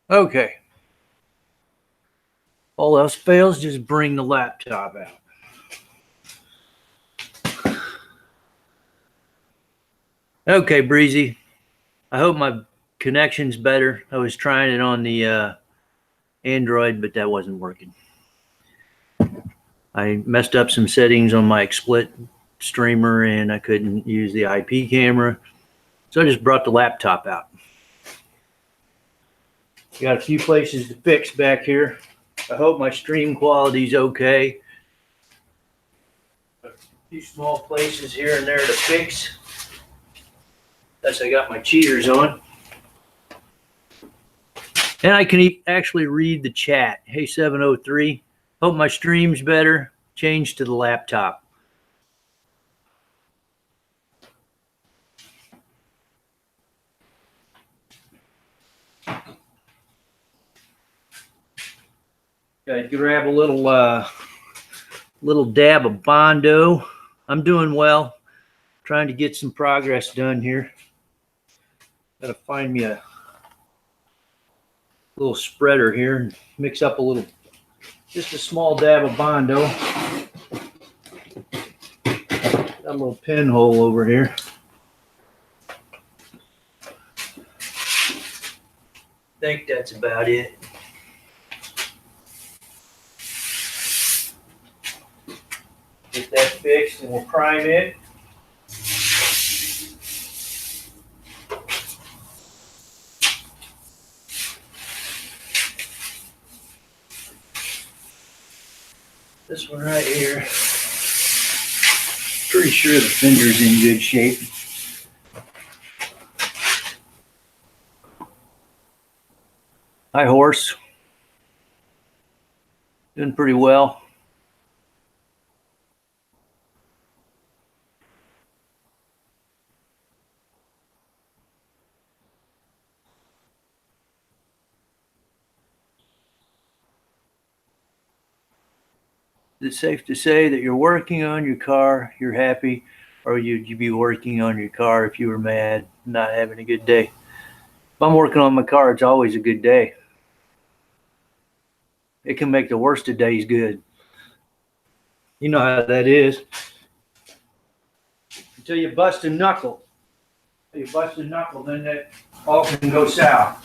Okay. All else fails, just bring the laptop out. Okay, Breezy. I hope my connection's better. I was trying it on the Android, but that wasn't working. I messed up some settings on my XSplit streamer and I couldn't use the IP camera. So I just brought the laptop out. Got a few places to fix back here. I hope my stream quality's okay. A few small places here and there to fix. Thus I got my cheaters on. And I can actually read the chat. Hey 703, hope my stream's better. Change to the laptop. Gotta grab a little dab of Bondo. I'm doing well. Trying to get some progress done here. Gotta find me a little spreader here and mix up just a small dab of Bondo. Got a little pinhole over here. I think that's about it. Get that fixed and we'll prime it. This one right here, pretty sure the fender's in good shape. Hi, horse. Doing pretty well. Is it safe to say that you're working on your car, you're happy, or would you be working on your car if you were mad, not having a good day? If I'm working on my car, it's always a good day. It can make the worst of days good. You know how that is. Until you bust a knuckle. Until you bust a knuckle, then that all can go south.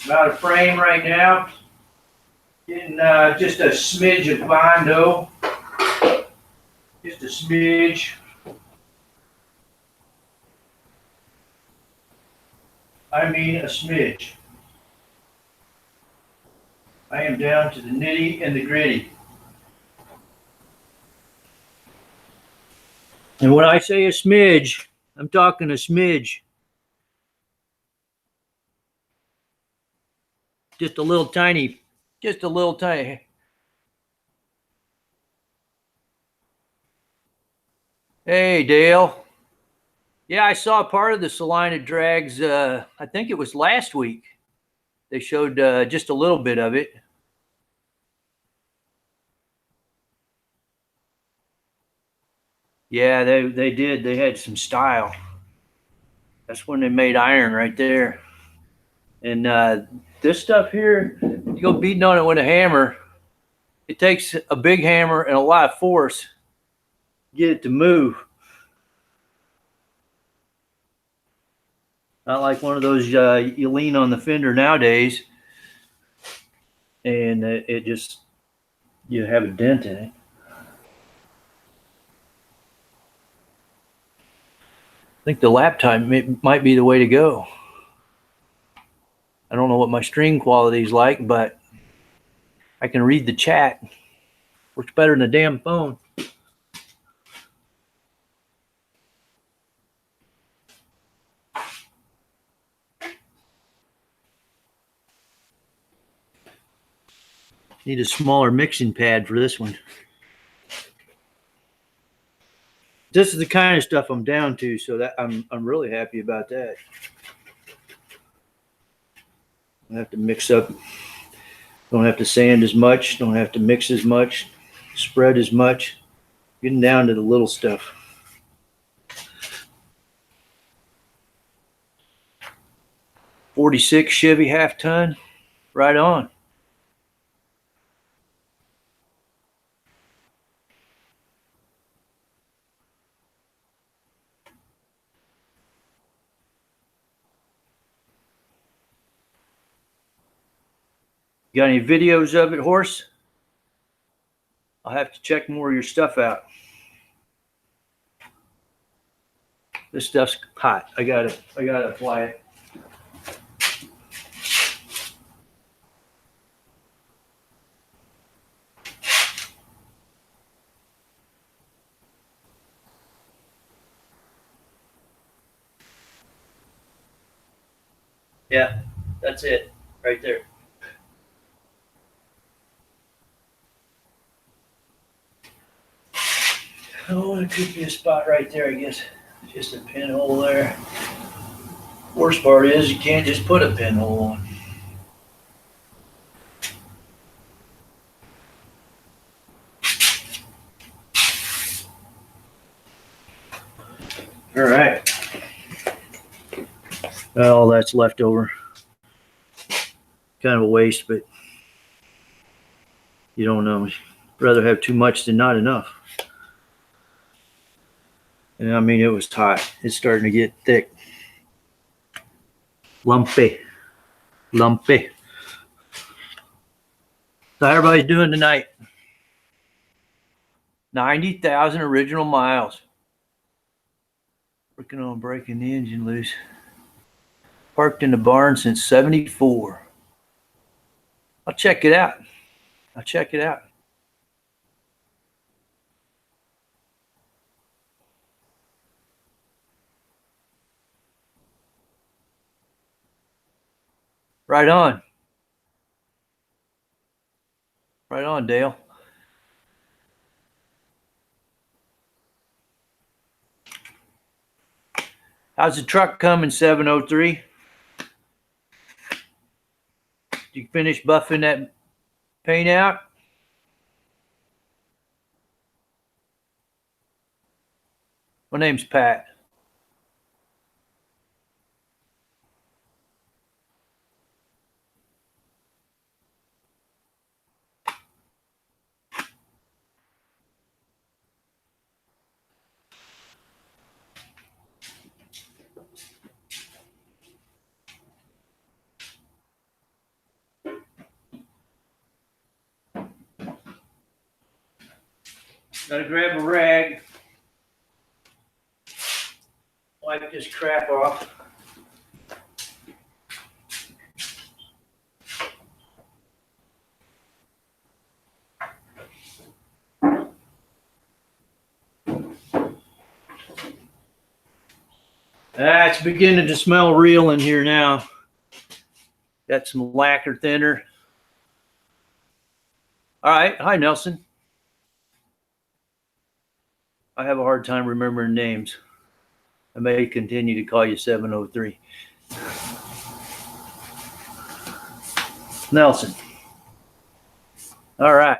About a frame right now. Getting just a smidge of Bondo. Just a smidge. I mean a smidge. I am down to the nitty and the gritty. And when I say a smidge, I'm talking a smidge. Just a little tiny. Hey, Dale. Yeah, I saw part of the Salina drags. I think it was last week. They showed just a little bit of it. Yeah, they did. They had some style. That's when they made iron right there. And this stuff here, you go beating on it with a hammer. It takes a big hammer and a lot of force to get it to move. Not like one of those you lean on the fender nowadays, and it just, you have a dent in it. I think the laptop might be the way to go. I don't know what my stream quality is like, but I can read the chat. Works better than a damn phone. Need a smaller mixing pad for this one. This is the kind of stuff I'm down to, so that I'm really happy about that. I have to mix up. Don't have to sand as much. Don't have to mix as much. Spread as much. Getting down to the little stuff. 46 Chevy half ton. Right on. You got any videos of it, Horse? I'll have to check more of your stuff out. This stuff's hot. I gotta apply it. Yeah, that's it right there. Oh, it could be a spot right there, I guess. Just a pinhole there. Worst part is you can't just put a pinhole on. All right. Well, that's left over. Kind of a waste, but you don't know. Rather have too much than not enough. And I mean, it was hot. It's starting to get thick. Lumpy. So how everybody's doing tonight? 90,000 original miles. Working on breaking the engine loose. Parked in the barn since 74. I'll check it out. Right on. Right on, Dale. How's the truck coming, 703? Did you finish buffing that paint out? My name's Pat. Gotta grab a rag. Wipe this crap off. It's beginning to smell real in here now. Got some lacquer thinner. All right. Hi, Nelson. I have a hard time remembering names. I may continue to call you 703. Nelson. All right.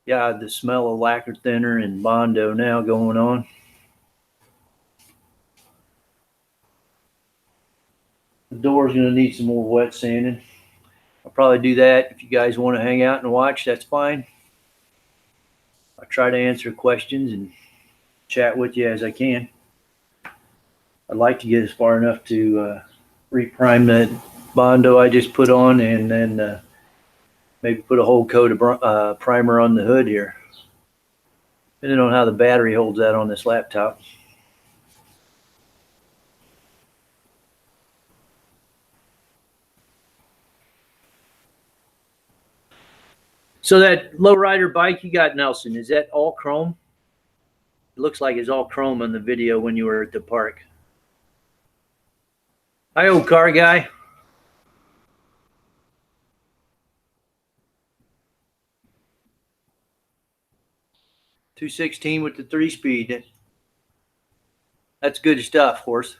Yeah, the smell of lacquer thinner and Bondo now going on. The door's going to need some more wet sanding. I'll probably do that. If you guys want to hang out and watch, that's fine. I try to answer questions and chat with you as I can. I'd like to get as far enough to reprime that Bondo I just put on, and then maybe put a whole coat of primer on the hood here. Depending on how the battery holds out on this laptop. So that lowrider bike you got, Nelson, is that all chrome? It looks like it's all chrome on the video when you were at the park. Hi, old car guy. .216 with the 3-speed. That's good stuff, Horse.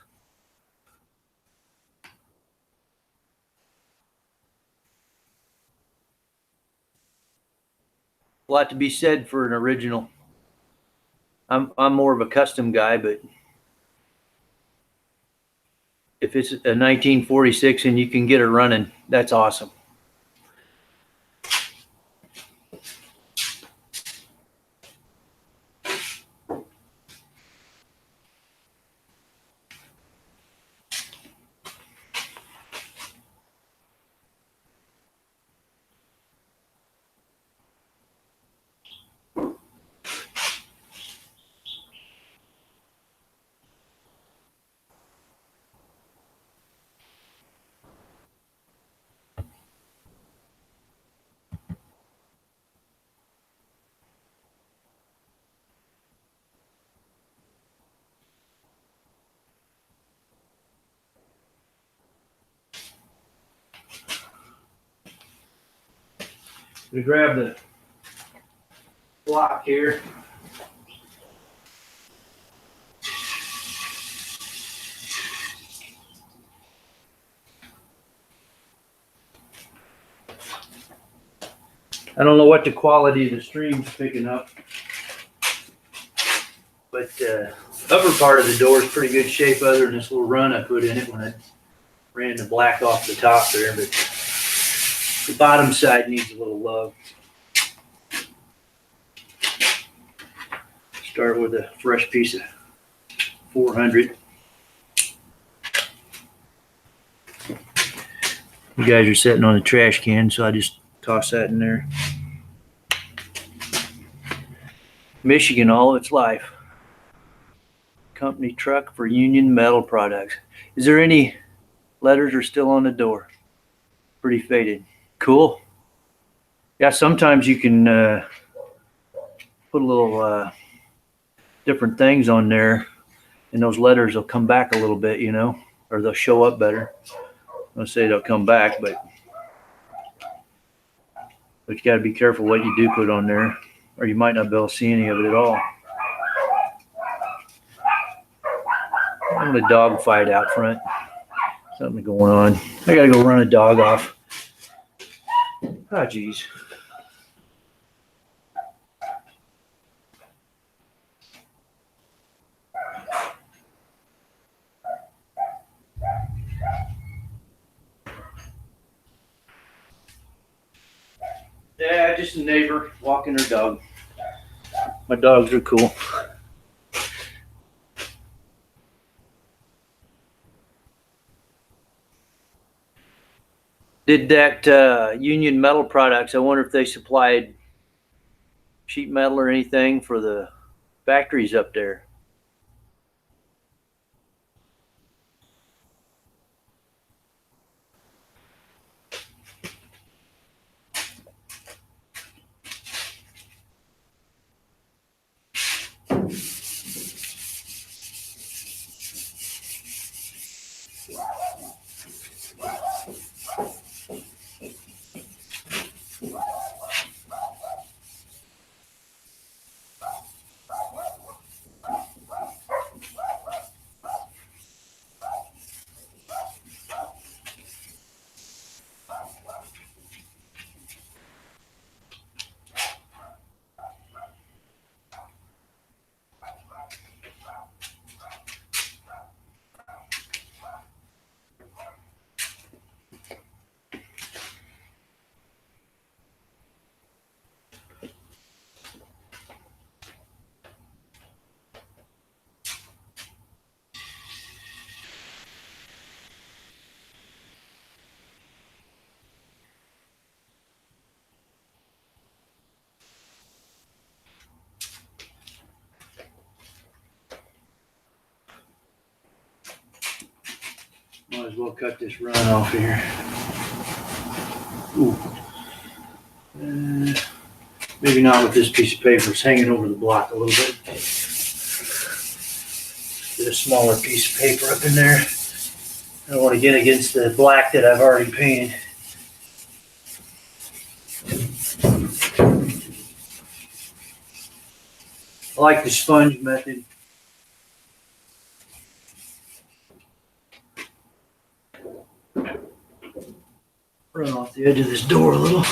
A lot to be said for an original. I'm more of a custom guy, but If it's a 1946 and you can get her running, that's awesome. We grab the block here. I don't know what the quality of the stream's picking up, but upper part of the door is pretty good shape other than this little run I put in it when I ran the black off the top there, but the bottom side needs a little love. Start with a fresh piece of 400. You guys are sitting on the trash can, so I just toss that in there. Michigan, all its life. Company truck for Union Metal Products. Is there any letters are still on the door? Pretty faded. Cool. Yeah, sometimes you can put a little different things on there, and those letters will come back a little bit, you know, or they'll show up better. I'm gonna say they'll come back, but you got to be careful what you do put on there, or you might not be able to see any of it at all. I'm in a dog fight out front. Something going on. I gotta go run a dog off. Oh, geez. Yeah, just a neighbor walking her dog. My dogs are cool. Did that Union Metal Products, I wonder if they supplied sheet metal or anything for the factories up there. Might as well cut this run off here. Ooh. Maybe not with this piece of paper. It's hanging over the block a little bit. Get a smaller piece of paper up in there. I don't want to get against the black that I've already painted. I like the sponge method. Run off the edge of this door a little.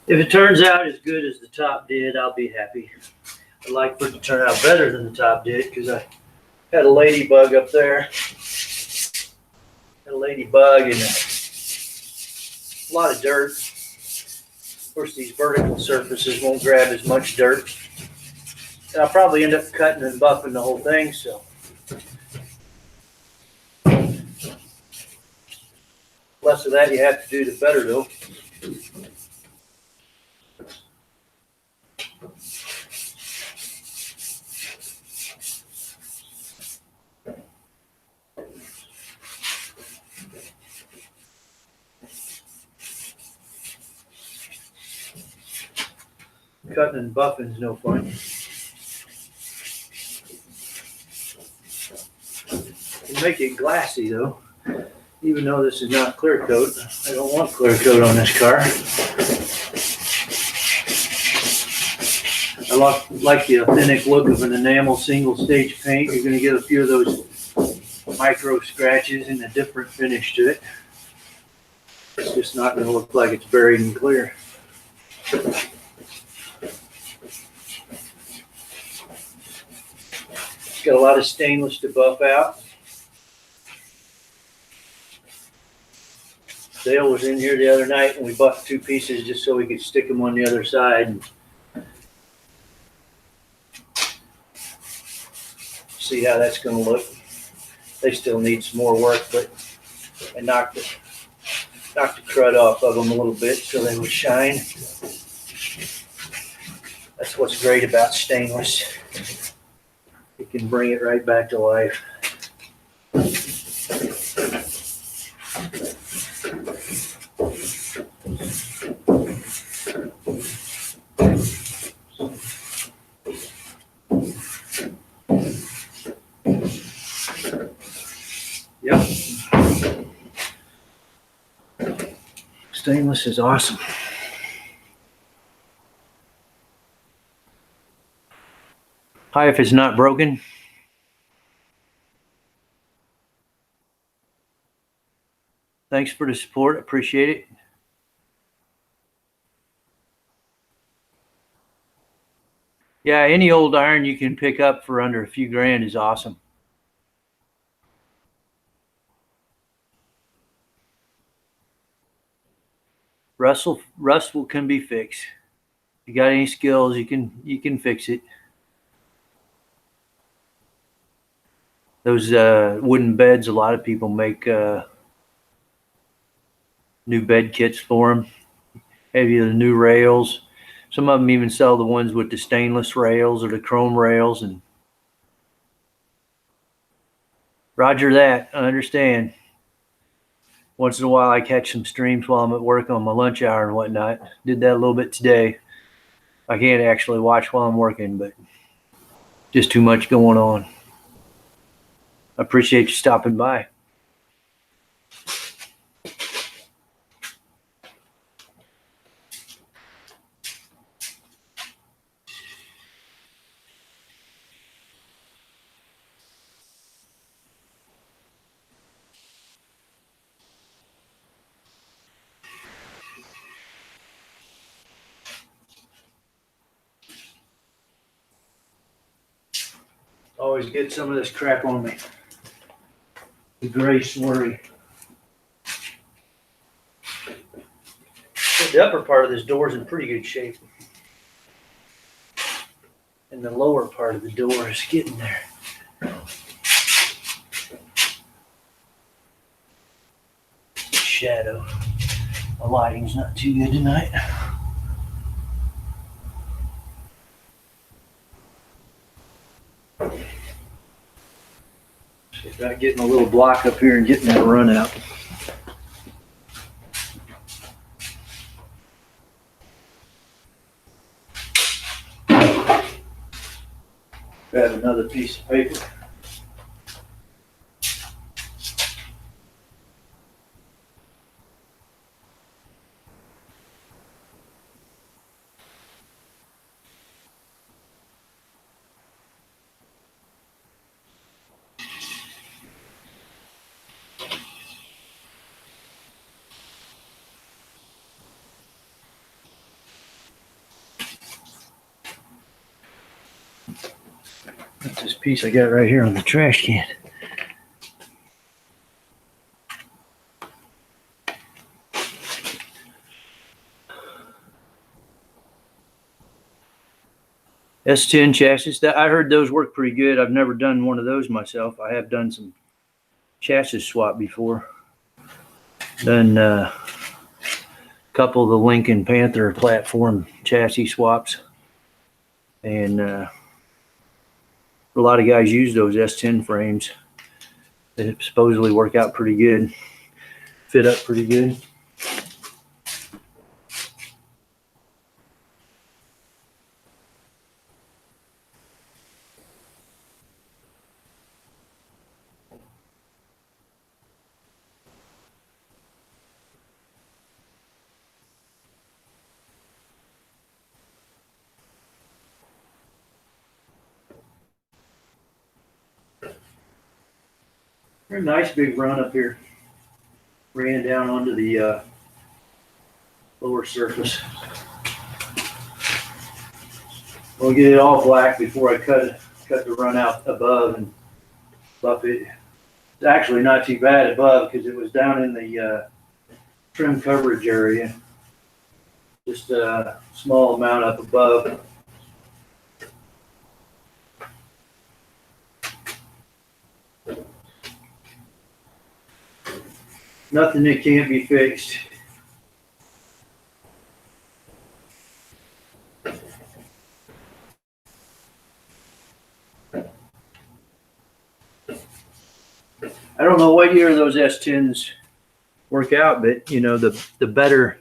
If it turns out as good as the top did, I'll be happy. I'd like for it to turn out better than the top did, because I had a ladybug up there. Had a ladybug and a lot of dirt. Of course, these vertical surfaces won't grab as much dirt. And I'll probably end up cutting and buffing the whole thing, so. Less of that you have to do, the better, though. Cutting and buffing is no fun. You make it glassy, though. Even though this is not clear coat, I don't want clear coat on this car. I like the authentic look of an enamel single stage paint. You're going to get a few of those micro scratches and a different finish to it. It's just not going to look like it's buried in clear. It's got a lot of stainless to buff out. Dale was in here the other night and we buffed 2 pieces just so we could stick them on the other side. See how that's going to look. They still need some more work, but I knocked the crud off of them a little bit so they would shine. That's what's great about stainless. You can bring it right back to life. Yep. Stainless is awesome. Hi, if it's not broken. Thanks for the support. Appreciate it. Yeah, any old iron you can pick up for under a few grand is awesome. Rust can be fixed. If you got any skills, you can fix it. Those wooden beds, a lot of people make new bed kits for them. Have you the new rails? Some of them even sell the ones with the stainless rails or the chrome rails. And roger that. I understand. Once in a while, I catch some streams while I'm at work on my lunch hour and whatnot. Did that a little bit today. I can't actually watch while I'm working, but just too much going on. I appreciate you stopping by. Always get some of this crap on me. The gray slurry. The upper part of this door is in pretty good shape. And the lower part of the door is getting there. Shadow. The lighting's not too good tonight. See about getting a little block up here and getting that run out. Grab another piece of paper. That's this piece I got right here on the trash can. S10 chassis. That I heard those work pretty good. I've never done one of those myself. I have done some chassis swap before. Done a couple of the Lincoln Panther platform chassis swaps, and a lot of guys use those S10 frames. They supposedly work out pretty good, fit up pretty good. A nice big run up here. Ran down onto the lower surface. We'll get it all black before I cut the run out above and buff it. It's actually not too bad above because it was down in the trim coverage area. Just a small amount up above. Nothing that can't be fixed. I don't know what year those S10s work out, but you know, the better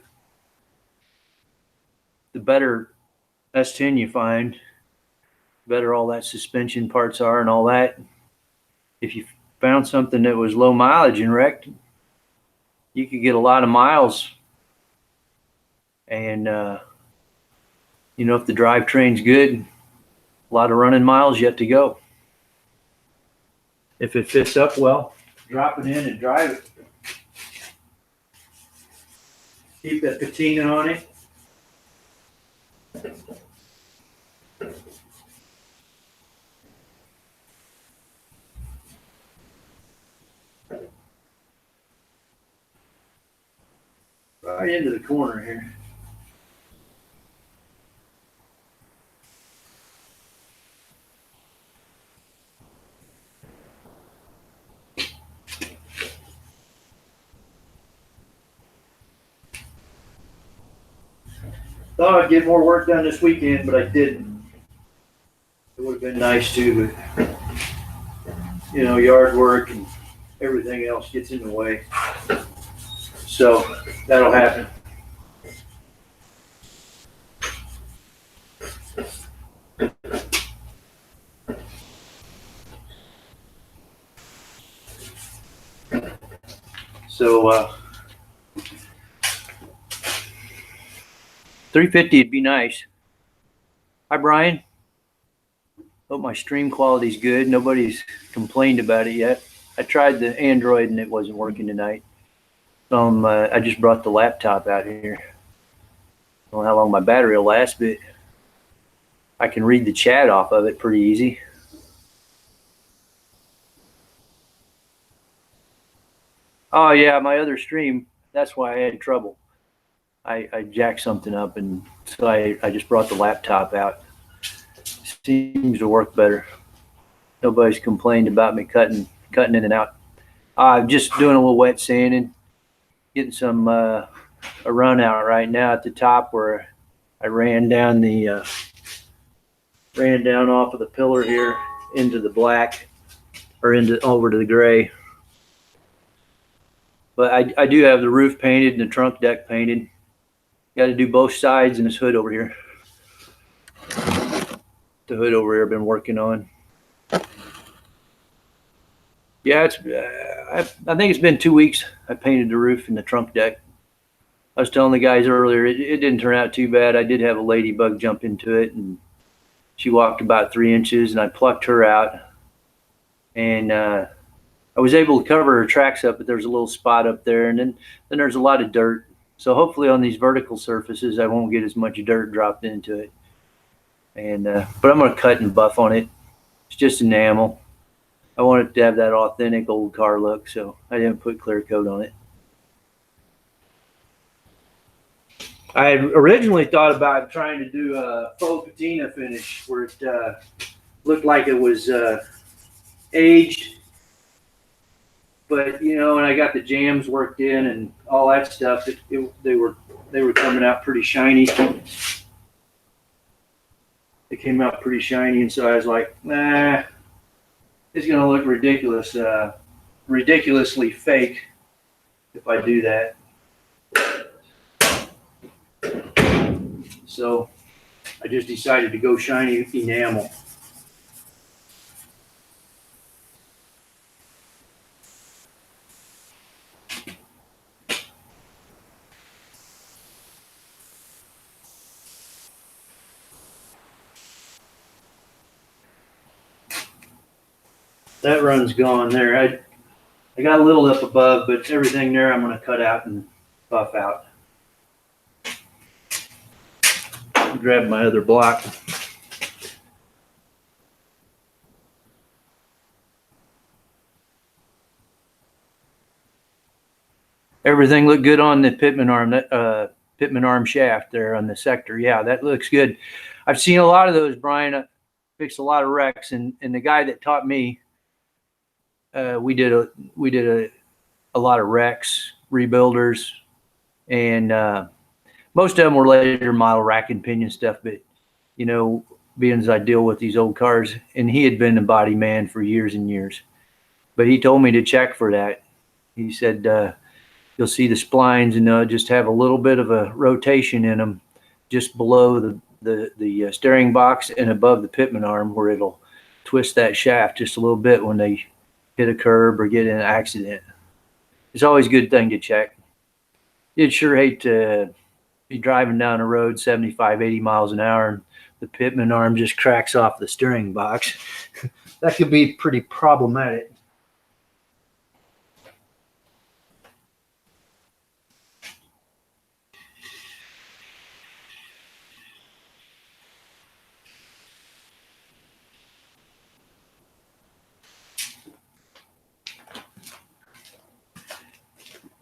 S10 you find, better all that suspension parts are and all that. If you found something that was low mileage and wrecked, you could get a lot of miles. And you know, if the drivetrain's good, a lot of running miles yet to go. If it fits up well, drop it in and drive it. Keep that patina on it. Right into the corner here. Thought I'd get more work done this weekend, but I didn't. It would have been nice to, but you know, yard work and everything else gets in the way. So that'll happen. So 350 would be nice. Hi, Brian. Hope my stream quality's good. Nobody's complained about it yet. I tried the Android and it wasn't working tonight. So I just brought the laptop out here. I don't know how long my battery will last, but I can read the chat off of it pretty easy. Oh yeah, my other stream, that's why I had trouble. I jacked something up, and so I just brought the laptop out. Seems to work better. Nobody's complained about me cutting in and out. I'm just doing a little wet sanding, getting some a run out right now at the top where I ran down off of the pillar here into the black, or over to the gray. But I do have the roof painted and the trunk deck painted. Got to do both sides and this hood over here. The hood over here I've been working on. Yeah, it's. I think it's been 2 weeks. I painted the roof and the trunk deck. I was telling the guys earlier, it didn't turn out too bad. I did have a ladybug jump into it, and she walked about 3 inches, and I plucked her out. And I was able to cover her tracks up, but there's a little spot up there, and then there's a lot of dirt. So hopefully on these vertical surfaces, I won't get as much dirt dropped into it. And but I'm going to cut and buff on it. It's just enamel. I wanted to have that authentic old car look, so I didn't put clear coat on it. I had originally thought about trying to do a faux patina finish where it looked like it was aged, but you know, when I got the jams worked in and all that stuff, they were coming out pretty shiny. They came out pretty shiny, and so I was like, nah, it's gonna look ridiculous, ridiculously fake if I do that. So I just decided to go shiny enamel. That run's gone there. I got a little up above, but everything there I'm going to cut out and buff out. Grab my other block. Everything looked good on the pitman arm shaft there on the sector. Yeah, that looks good. I've seen a lot of those, Brian. I fixed a lot of wrecks, and the guy that taught me, we did a lot of wrecks, rebuilders, and most of them were later model rack and pinion stuff. But you know, being as I deal with these old cars, and he had been a body man for years and years, but he told me to check for that. He said you'll see the splines, and just have a little bit of a rotation in them, just below the steering box and above the pitman arm, where it'll twist that shaft just a little bit when they hit a curb or get in an accident. It's always a good thing to check. You'd sure hate to be driving down the road 75, 80 miles an hour and the pitman arm just cracks off the steering box. That could be pretty problematic.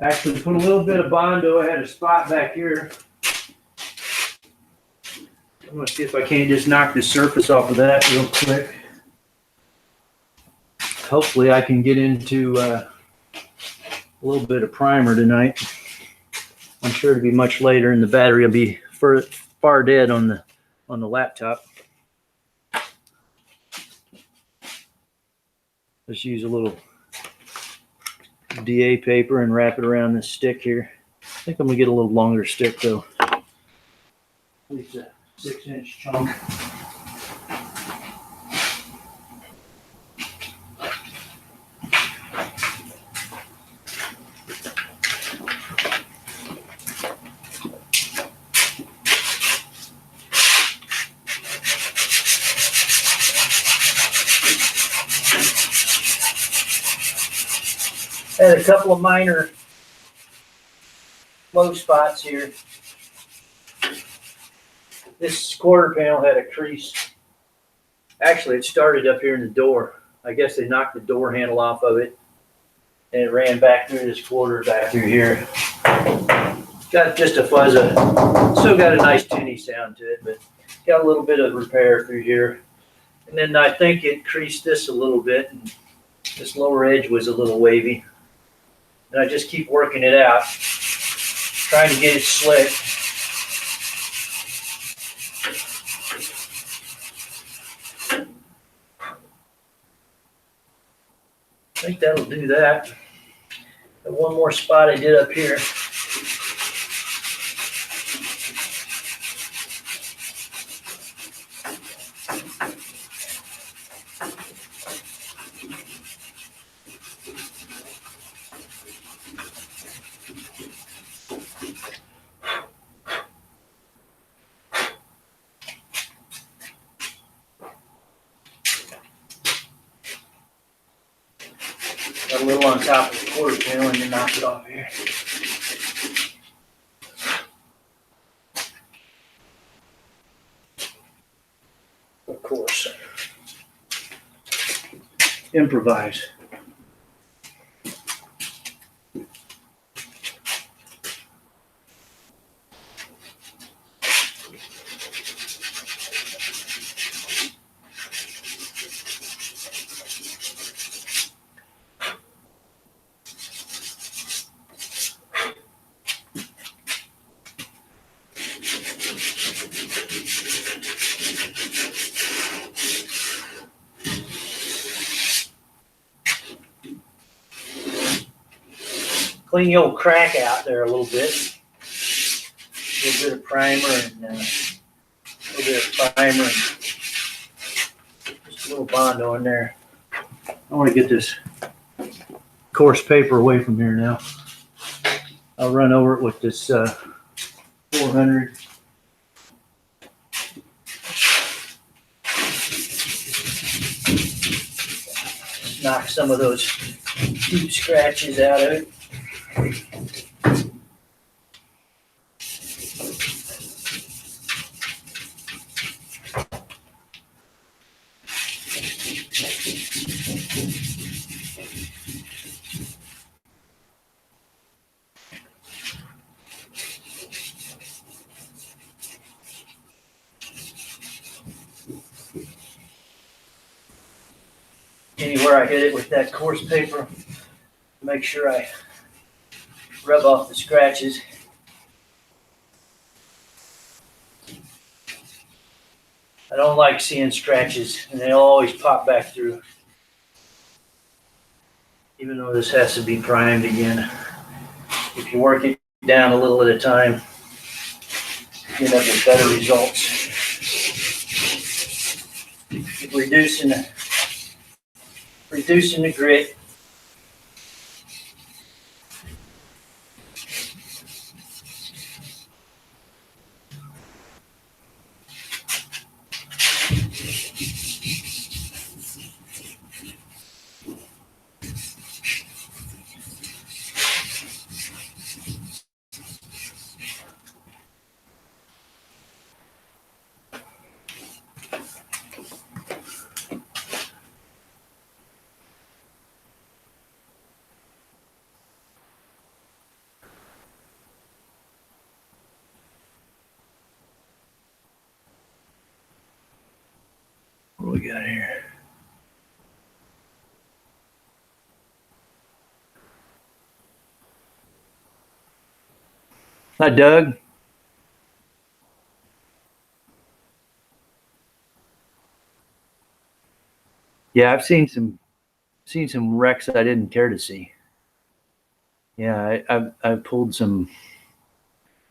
Actually, put a little bit of Bondo. I had a spot back here. I'm going to see if I can't just knock the surface off of that real quick. Hopefully I can get into a little bit of primer tonight. I'm sure it'll be much later, and the battery will be far dead on the laptop. Let's use a little DA paper and wrap it around this stick here. I think I'm gonna get a little longer stick though. At least a 6-inch chunk. Had a couple of minor low spots here. This quarter panel had a crease. Actually, it started up here in the door. I guess they knocked the door handle off of it, and it ran back through this quarter back through here. got just a fuzz of, still got a nice tinny sound to it, but got a little bit of repair through here. And then I think it creased this a little bit, and this lower edge was a little wavy. And I just keep working it out, trying to get it slick. I think that'll do that. And one more spot I did up here. Got a little on top of the quarter panel and then knock it off here. Of course. Improvise. Clean the old crack out there a little bit. A little bit of primer and a little bit of primer and just a little Bondo in there. I want to get this coarse paper away from here now. I'll run over it with this 400. Knock some of those deep scratches out of it. Anywhere I hit it with that coarse paper, make sure I rub off the scratches. I don't like seeing scratches, and they always pop back through. Even though this has to be primed again. If you work it down a little at a time, you end up with better results. Reducing the grit. What do we got here? Hi, Doug. Yeah, I've seen some wrecks I didn't care to see. Yeah, I pulled some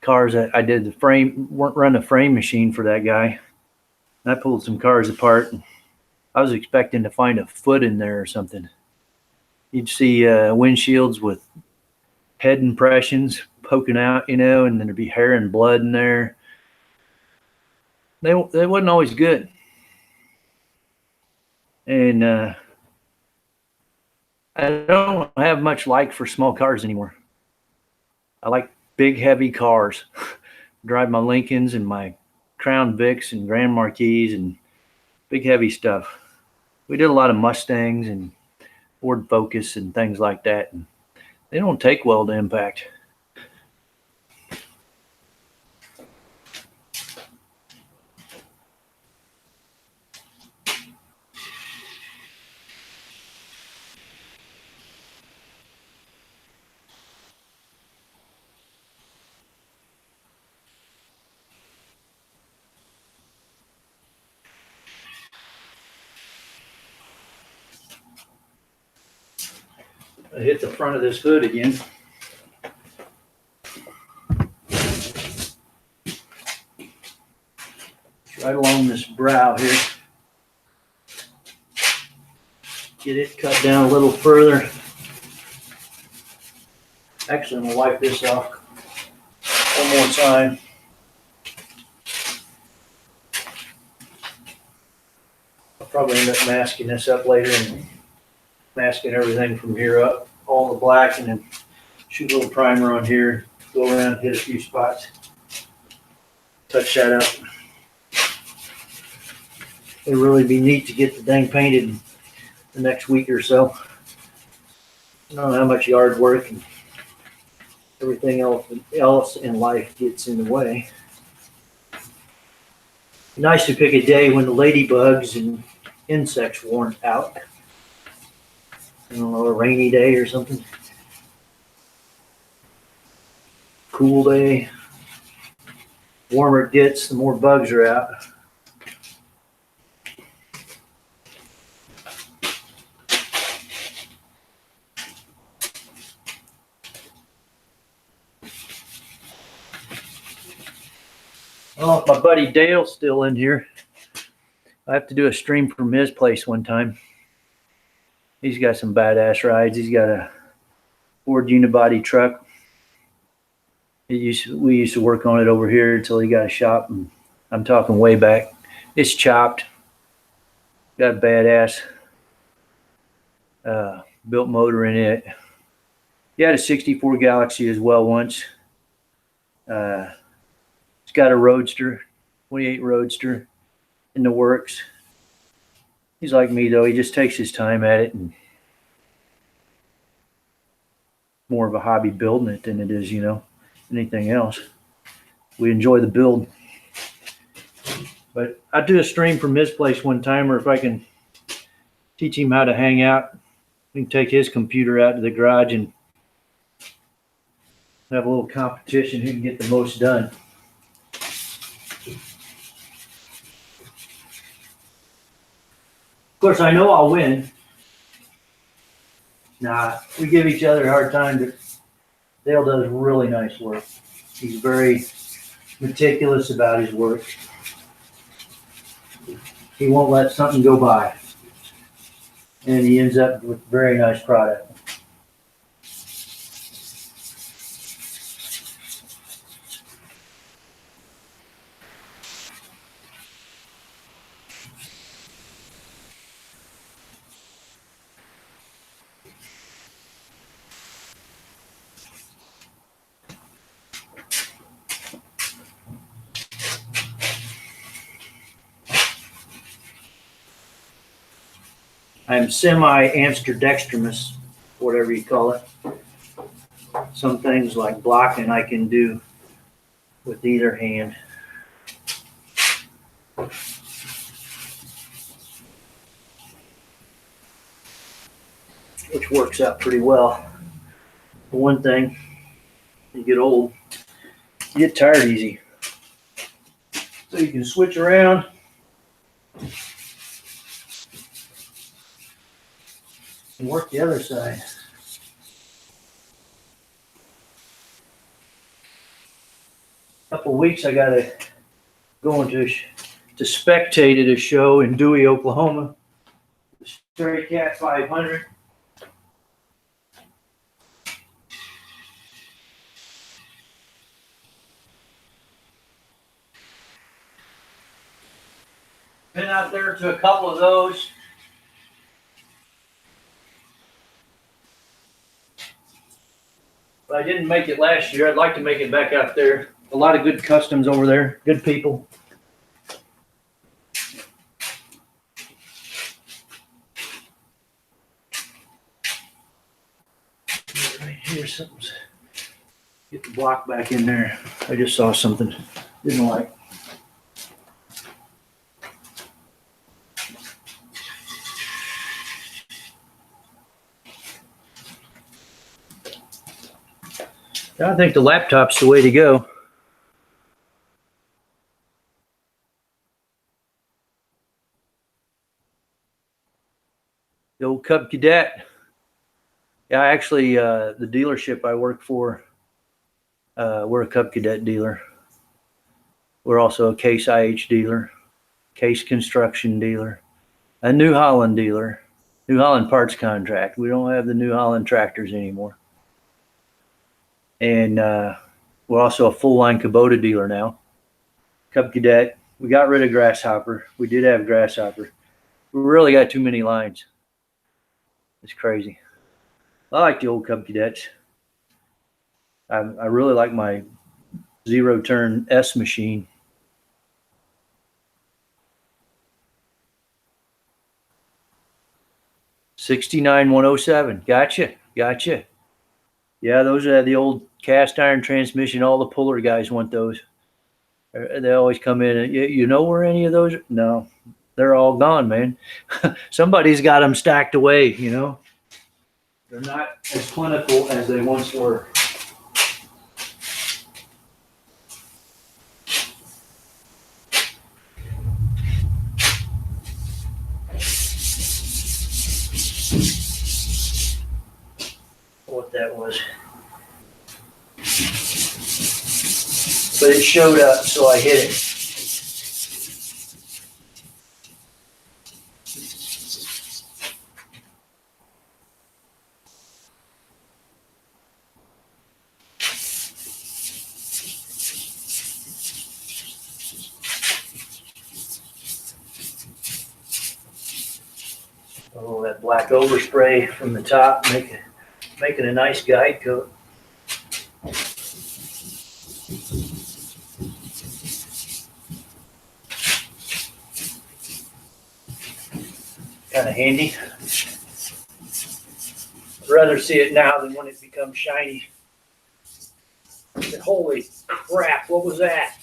cars. I did the frame, run a frame machine for that guy. I pulled some cars apart. And I was expecting to find a foot in there or something. You'd see windshields with head impressions poking out, you know, and then there'd be hair and blood in there. They wasn't always good. And I don't have much like for small cars anymore. I like big, heavy cars. Drive my Lincolns and my Crown Vics and Grand Marquis and big, heavy stuff. We did a lot of Mustangs and Ford Focus and things like that. And they don't take well to impact. I hit the front of this hood again. Right along this brow here. Get it cut down a little further. Actually, I'm gonna wipe this off one more time. I'll probably end up masking this up later and masking everything from here up, all the black, and then shoot a little primer on here, go around, hit a few spots, touch that up. It'd really be neat to get the thing painted the next week or so. I don't know how much yard work and everything else in life gets in the way. Nice to pick a day when the ladybugs and insects weren't out. I don't know, a rainy day or something. Cool day. Warmer it gets, the more bugs are out. Oh, my buddy Dale's still in here. I have to do a stream from his place one time. He's got some badass rides. He's got a Ford unibody truck. We used to work on it over here until he got a shop, and I'm talking way back. It's chopped. Got a badass built motor in it. He had a 64 Galaxy as well once. It's got a Roadster, 28 Roadster in the works. He's like me though, he just takes his time at it, and more of a hobby building it than it is, anything else. We enjoy the build. But I do a stream from his place one time, or if I can teach him how to hang out, we can take his computer out to the garage and have a little competition who can get the most done. Of course, I know I'll win. Nah, we give each other a hard time, but Dale does really nice work. He's very meticulous about his work. He won't let something go by. And he ends up with a very nice product. I'm semi-ambidextrous, whatever you call it. Some things like blocking I can do with either hand. Which works out pretty well. For one thing, you get old, you get tired easy. So you can switch around. And work the other side. Couple of weeks I got to go to spectate at a show in Dewey, Oklahoma. The Stray Cat 500. Been out there to a couple of those. But I didn't make it last year. I'd like to make it back out there. A lot of good customs over there. Good people. Right here, something's. Get the block back in there. I just saw something. Didn't like. I think the laptop's the way to go. The old Cub Cadet. Yeah, actually, the dealership I work for, we're a Cub Cadet dealer. We're also a Case IH dealer, Case Construction dealer, a New Holland dealer, New Holland parts contract. We don't have the New Holland tractors anymore. And we're also a full line Kubota dealer now. Cub Cadet. We got rid of Grasshopper. We did have Grasshopper. We really got too many lines. It's crazy. I like the old Cub Cadets. I really like my zero turn S machine. $69,107. Gotcha. Yeah, those are the old cast iron transmission. All the puller guys want those. They always come in and you know where any of those? No, they're all gone, man. Somebody's got them stacked away. You know, they're not as plentiful as they once were. What that was. But it showed up, so I hit it. Oh, that black overspray from the top, making a nice guide coat. Kind of handy. I'd rather see it now than when it becomes shiny. Holy crap, what was that?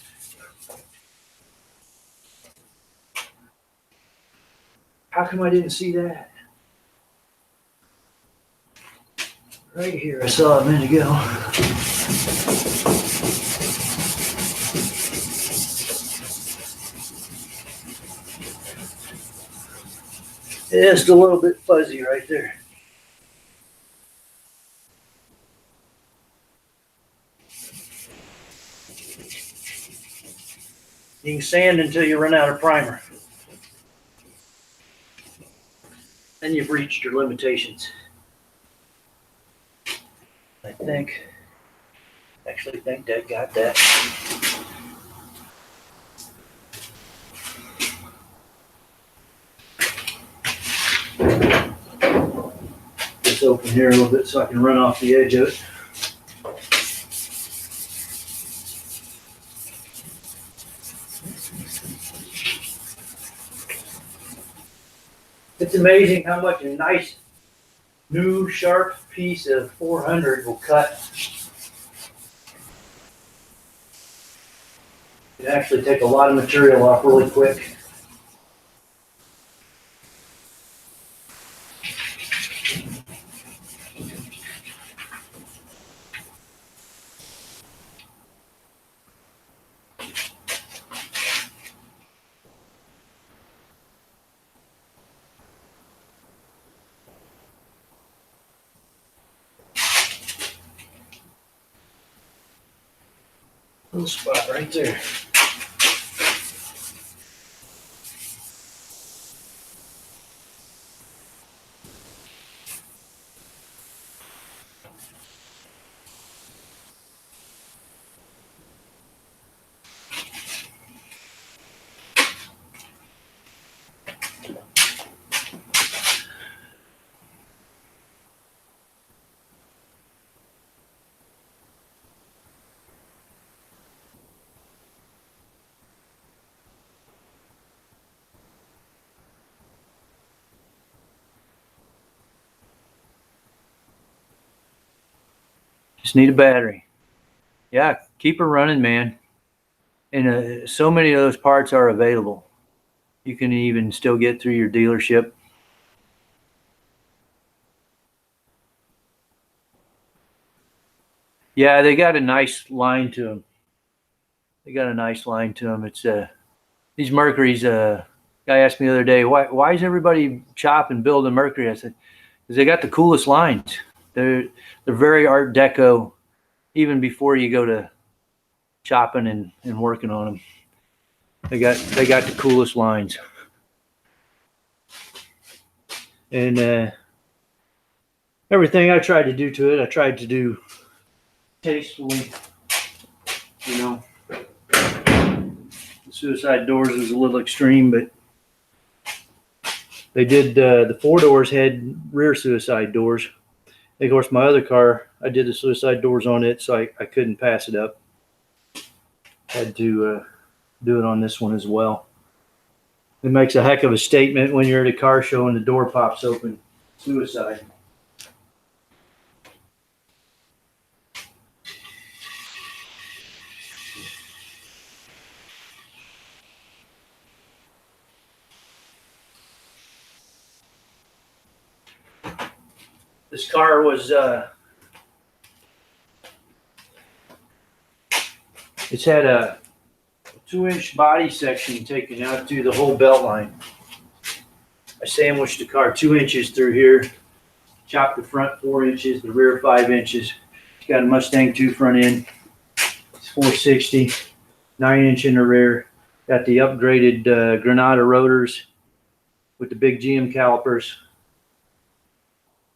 How come I didn't see that? Right here, I saw it a minute ago. Just a little bit fuzzy right there. You can sand until you run out of primer. Then you've reached your limitations. I actually think that got that. Just open here a little bit so I can run off the edge of it. It's amazing how much a nice, new, sharp piece of 400 will cut. It actually take a lot of material off really quick. Little spot right there. Just need a battery. Yeah, keep her running, man. And so many of those parts are available. You can even still get through your dealership. Yeah, they got a nice line to them. It's these Mercuries. Guy asked me the other day, why is everybody chopping building Mercury? I said, because they got the coolest lines. They're very Art Deco, even before you go to chopping and working on them. They got the coolest lines. And everything I tried to do to it, I tried to do tastefully. You know, the suicide doors was a little extreme, but they did. The 4-doors had rear suicide doors. Of course, my other car, I did the suicide doors on it, so I couldn't pass it up. Had to do it on this one as well. It makes a heck of a statement when you're at a car show and the door pops open. Suicide. This car was it's had a 2-inch body section taken out through the whole belt line. I sandwiched the car 2 inches through here, chopped the front 4 inches, the rear 5 inches. It's got a Mustang 2 front end. It's 460, 9-inch in the rear. Got the upgraded Granada rotors with the big GM calipers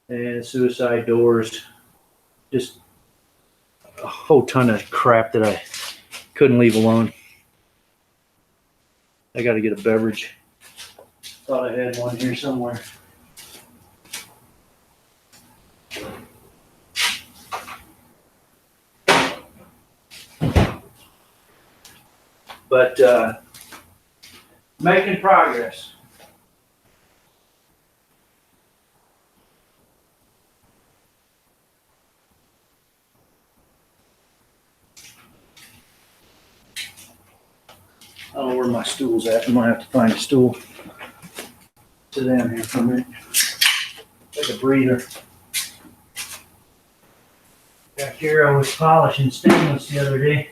and suicide doors. Just a whole ton of crap that I couldn't leave alone. I got to get a beverage. Thought I had one here somewhere. But making progress. I don't know where my stool's at. I might have to find a stool. Sit down here for a minute. Take a breather. Back here, I was polishing stainless the other day.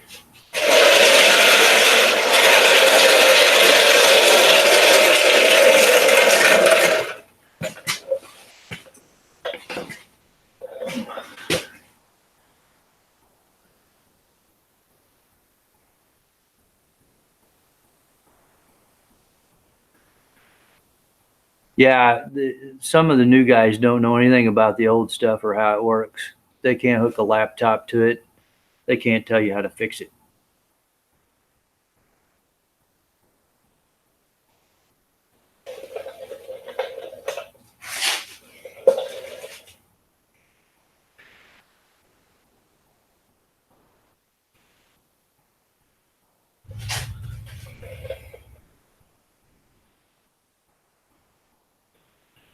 Yeah, some of the new guys don't know anything about the old stuff or how it works. They can't hook a laptop to it. They can't tell you how to fix it.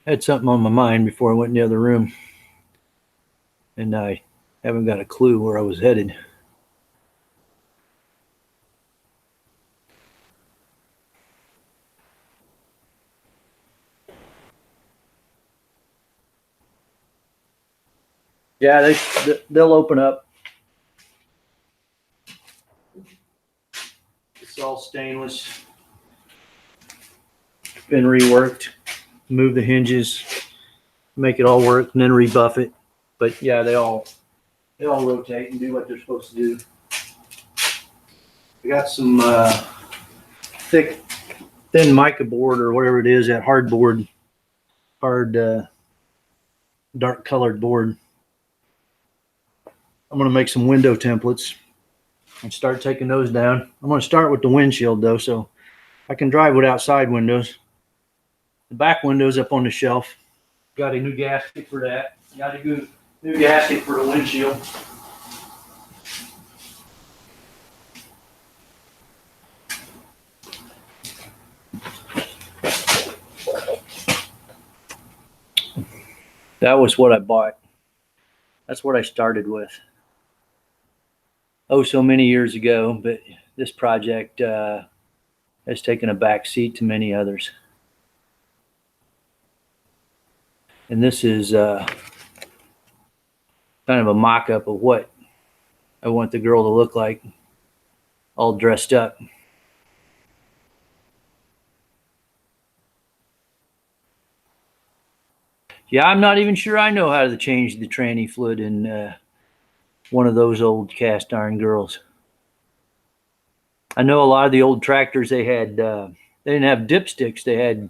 I had something on my mind before I went in the other room, and I haven't got a clue where I was headed. Yeah, they'll open up. It's all stainless. Been reworked. Move the hinges, make it all work, and then rebuff it. But yeah, they all rotate and do what they're supposed to do. I got some thick, thin mica board or whatever it is, that hard dark colored board. I'm going to make some window templates and start taking those down. I'm going to start with the windshield though, so I can drive without side windows. The back window's up on the shelf. Got a new gasket for that. Got a good new gasket for the windshield. That was what I bought. That's what I started with. Oh, so many years ago, but this project has taken a back seat to many others. And this is kind of a mock-up of what I want the girl to look like, all dressed up. Yeah, I'm not even sure I know how to change the tranny fluid in one of those old cast iron girls. I know a lot of the old tractors, they had they didn't have dipsticks. They had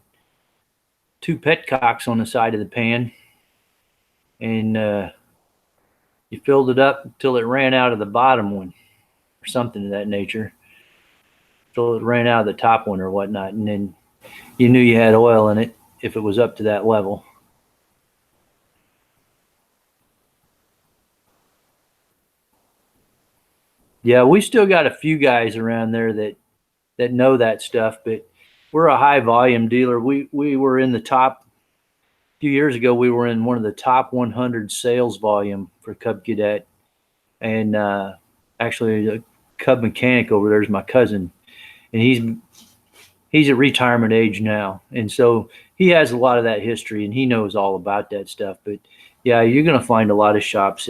two petcocks on the side of the pan, and you filled it up until it ran out of the bottom one, or something of that nature. Till it ran out of the top one or whatnot, and then you knew you had oil in it if it was up to that level. Yeah, we still got a few guys around there that know that stuff, but we're a high volume dealer. We were in the top a few years ago. We were in one of the top 100 sales volume for Cub Cadet, and actually the Cub mechanic over there is my cousin, and he's at retirement age now, and so he has a lot of that history and he knows all about that stuff. But yeah, you're going to find a lot of shops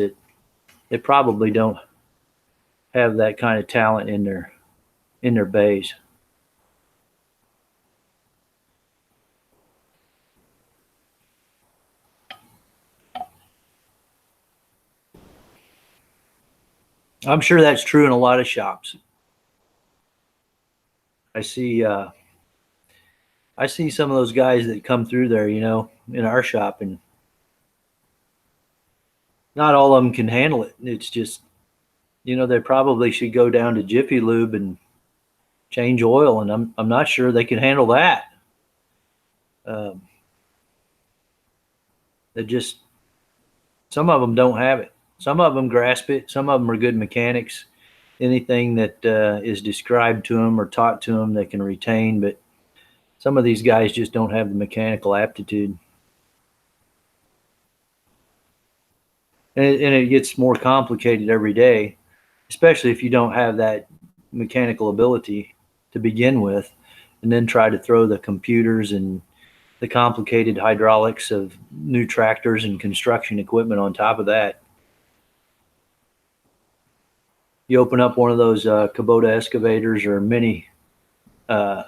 that probably don't have that kind of talent in their bays. I'm sure that's true in a lot of shops. I see I see some of those guys that come through there, in our shop, and not all of them can handle it. It's just, they probably should go down to Jiffy Lube and change oil, and I'm not sure they can handle that. Um, they just Some of them don't have it. Some of them grasp it. Some of them are good mechanics. Anything that is described to them or taught to them, they can retain. But some of these guys just don't have the mechanical aptitude, and it gets more complicated every day, especially if you don't have that mechanical ability to begin with, and then try to throw the computers and the complicated hydraulics of new tractors and construction equipment on top of that. You open up one of those Kubota excavators or uh,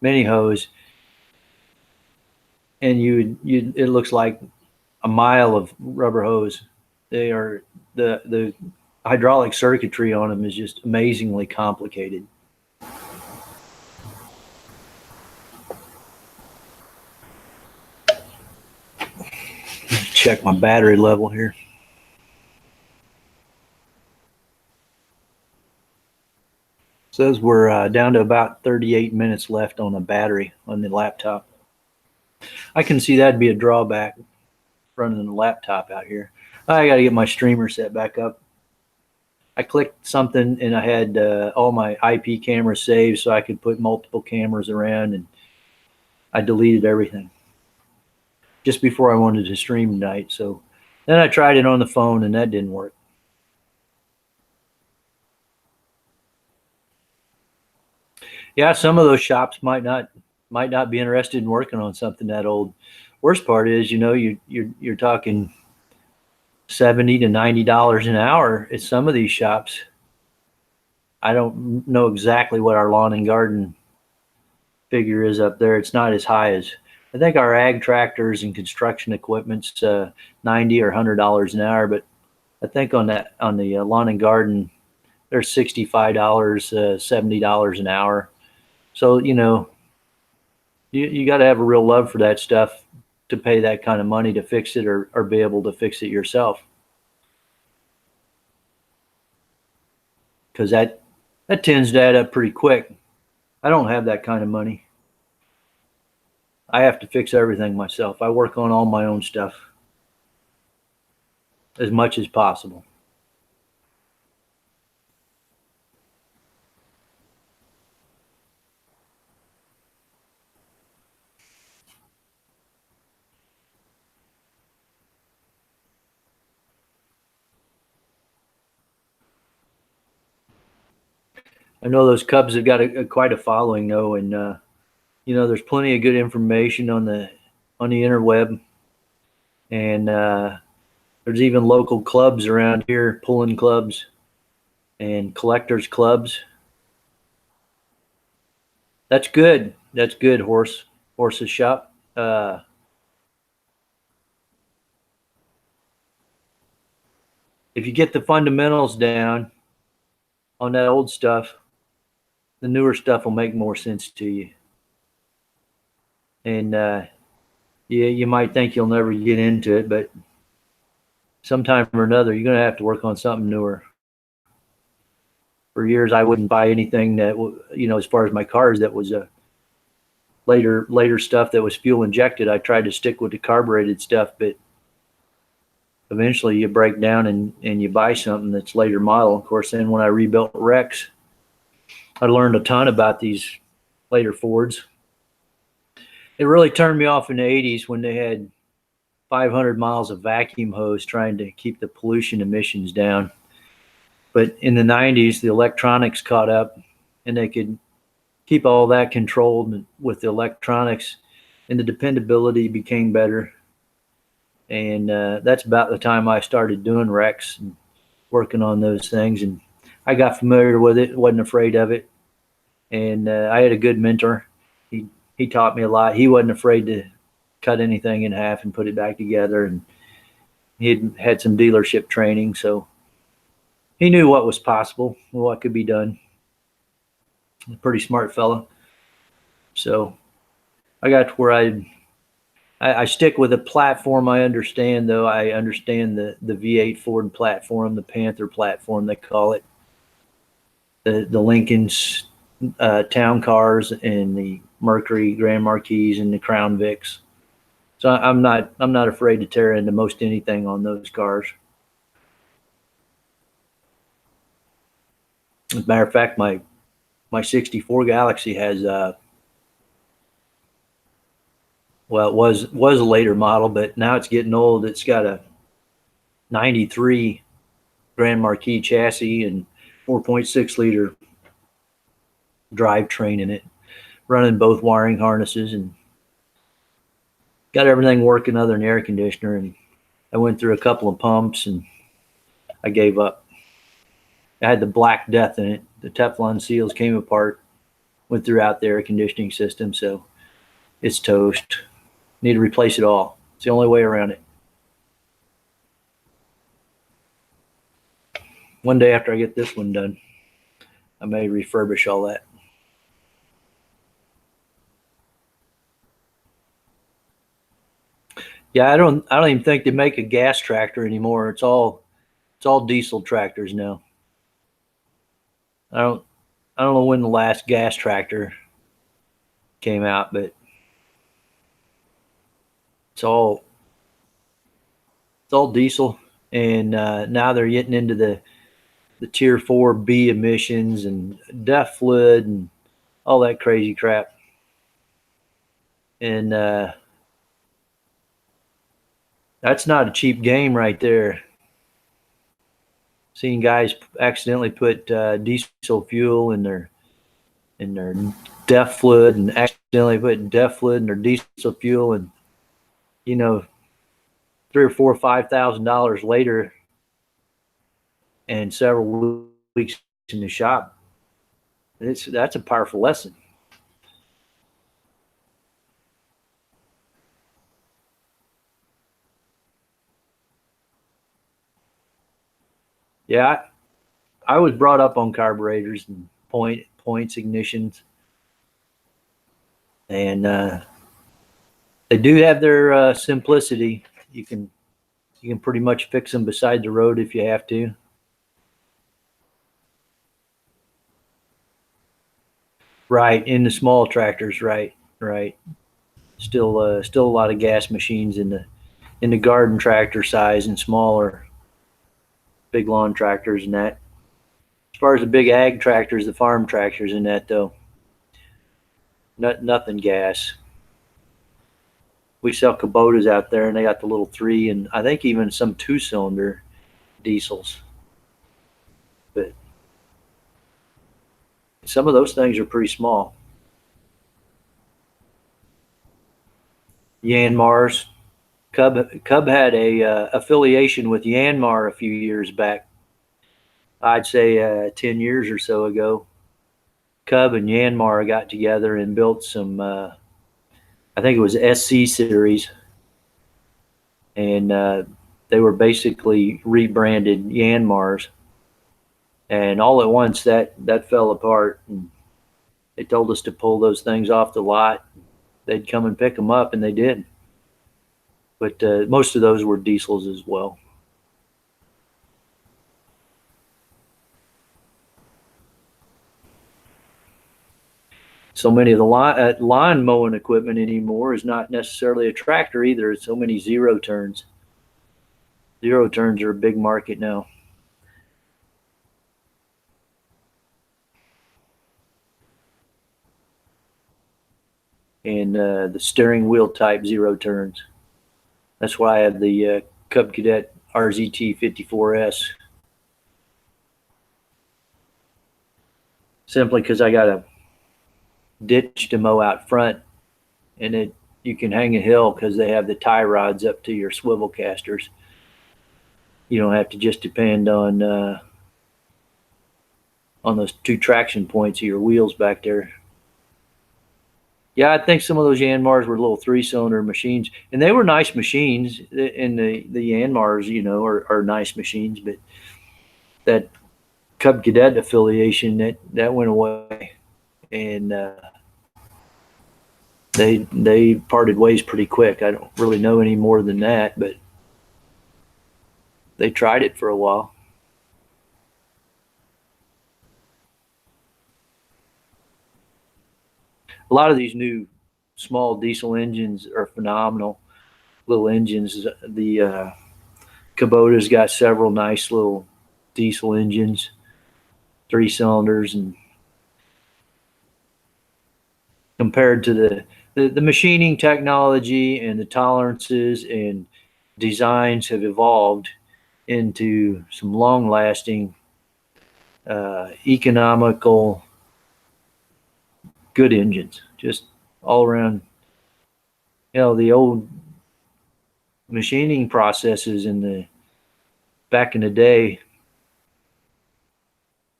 mini hose, and it looks like a mile of rubber hose. They are the hydraulic circuitry on them is just amazingly complicated. Check my battery level here. Says we're down to about 38 minutes left on the battery on the laptop. I can see that'd be a drawback running the laptop out here. I got to get my streamer set back up. I clicked something and I had all my IP cameras saved so I could put multiple cameras around, and I deleted everything just before I wanted to stream tonight. So then I tried it on the phone and that didn't work. Yeah, some of those shops might not be interested in working on something that old. Worst part is, you're talking $70 to $90 an hour at some of these shops. I don't know exactly what our lawn and garden figure is up there. It's not as high as, I think our ag tractors and construction equipment's 90 or $100 an hour, but I think on the lawn and garden, they're $65, $70 an hour. So you got to have a real love for that stuff to pay that kind of money to fix it, or be able to fix it yourself, because that tends to add up pretty quick. I don't have that kind of money. I have to fix everything myself. I work on all my own stuff as much as possible. I know those Cubs have got quite a following though, and there's plenty of good information on the interweb, and there's even local clubs around here, pulling clubs and collectors clubs. That's good. That's good. Horses shop. if you get the fundamentals down on that old stuff, the newer stuff will make more sense to you. And yeah, you might think you'll never get into it, but sometime or another, you're going to have to work on something newer. For years, I wouldn't buy anything that, as far as my cars, that was a later stuff that was fuel injected. I tried to stick with the carbureted stuff, but eventually you break down and you buy something that's later model. Of course, then when I rebuilt Rex, I learned a ton about these later Fords. It really turned me off in the 80s when they had 500 miles of vacuum hose trying to keep the pollution emissions down. But in the 90s, the electronics caught up and they could keep all that controlled with the electronics, and the dependability became better. And that's about the time I started doing Rex and working on those things. And I got familiar with it, wasn't afraid of it. And I had a good mentor. He taught me a lot. He wasn't afraid to cut anything in half and put it back together. And he had some dealership training, so he knew what was possible, what could be done. A pretty smart fella. So I got to where I stick with a platform I understand, though. I understand the V8 Ford platform, the Panther platform, they call it. The Lincoln's town cars and the Mercury Grand Marquis and the Crown Vics. So I'm not afraid to tear into most anything on those cars. As a matter of fact, my 64 Galaxy has well, it was a later model, but now it's getting old. It's got a 93 Grand Marquis chassis and 4.6 liter drivetrain in it, running both wiring harnesses, and got everything working other than air conditioner. And I went through a couple of pumps and I gave up. I had the Black Death in it. The Teflon seals came apart, went throughout the air conditioning system, so it's toast. Need to replace it all. It's the only way around it. One day after I get this one done, I may refurbish all that. Yeah, I don't even think they make a gas tractor anymore. It's all diesel tractors now. I don't know when the last gas tractor came out, but it's all diesel. And now they're getting into the tier 4B emissions and DEF fluid and all that crazy crap. And that's not a cheap game right there. Seeing guys accidentally put diesel fuel in their DEF fluid and accidentally put DEF fluid in their diesel fuel, and $3,000 or $4,000 or $5,000 later, and several weeks in the shop. That's a powerful lesson. Yeah, I was brought up on carburetors and points, ignitions, and they do have their simplicity. You can pretty much fix them beside the road if you have to. Right, in the small tractors, right. Still a lot of gas machines in the garden tractor size and smaller, big lawn tractors and that. As far as the big ag tractors, the farm tractors and that, though, nothing gas. We sell Kubotas out there, and they got the little 3 and I think even some 2-cylinder diesels. But some of those things are pretty small. Yanmars. Cub had a affiliation with Yanmar a few years back. I'd say 10 years or so ago. Cub and Yanmar got together and built some, I think it was SC series, and they were basically rebranded Yanmars, and all at once that fell apart. And they told us to pull those things off the lot. They'd come and pick them up, and they did. But most of those were diesels as well. So many of the lawn mowing equipment anymore is not necessarily a tractor either. It's so many zero turns. Zero turns are a big market now. And the steering wheel type zero turns. That's why I have the Cub Cadet RZT 54S. Simply because I got a ditch to mow out front, and you can hang a hill because they have the tie rods up to your swivel casters. You don't have to just depend on those two traction points of your wheels back there. Yeah, I think some of those Yanmars were little 3-cylinder machines, and they were nice machines. And the Yanmars, are nice machines, but that Cub Cadet affiliation that went away, and they parted ways pretty quick. I don't really know any more than that, but they tried it for a while. A lot of these new small diesel engines are phenomenal. Little engines. The Kubota's got several nice little diesel engines, 3 cylinders, and compared to the machining technology and the tolerances and designs have evolved into some long-lasting, economical, good engines, just all around. The old machining processes back in the day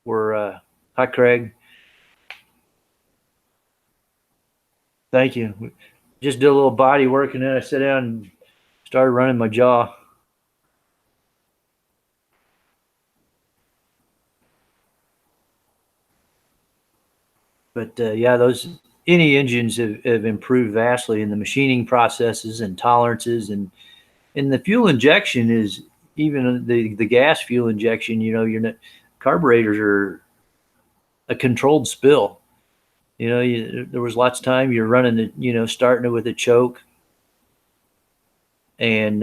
were, hi Craig. Thank you. Just did a little body work, and then I sat down and started running my jaw. But yeah, any engines have improved vastly in the machining processes and tolerances, and the fuel injection is even the gas fuel injection. Carburetors are a controlled spill. There was lots of time you're running it, starting it with a choke, and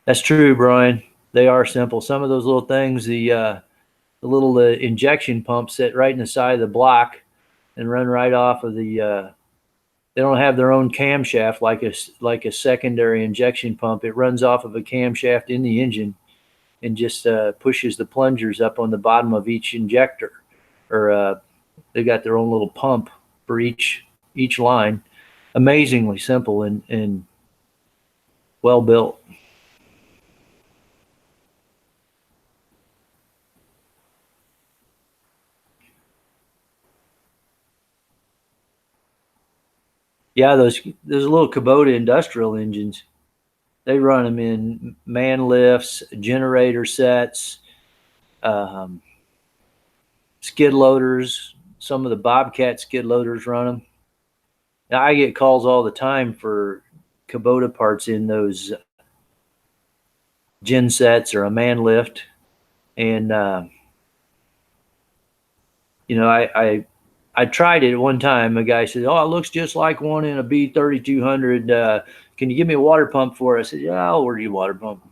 that's true, Brian. They are simple. Some of those little things, the little injection pumps sit right in the side of the block and run right off of the. They don't have their own camshaft like a secondary injection pump. It runs off of a camshaft in the engine and just pushes the plungers up on the bottom of each injector, or they got their own little pump for each line. Amazingly simple and well built. Yeah, those little Kubota industrial engines, they run them in man lifts, generator sets, um, skid loaders. Some of the Bobcat skid loaders run them. Now, I get calls all the time for Kubota parts in those gen sets or a man lift, and I tried it one time. A guy said, "Oh, it looks just like one in a B3200. Can you give me a water pump for it?" I said, "Yeah, I'll order you a water pump."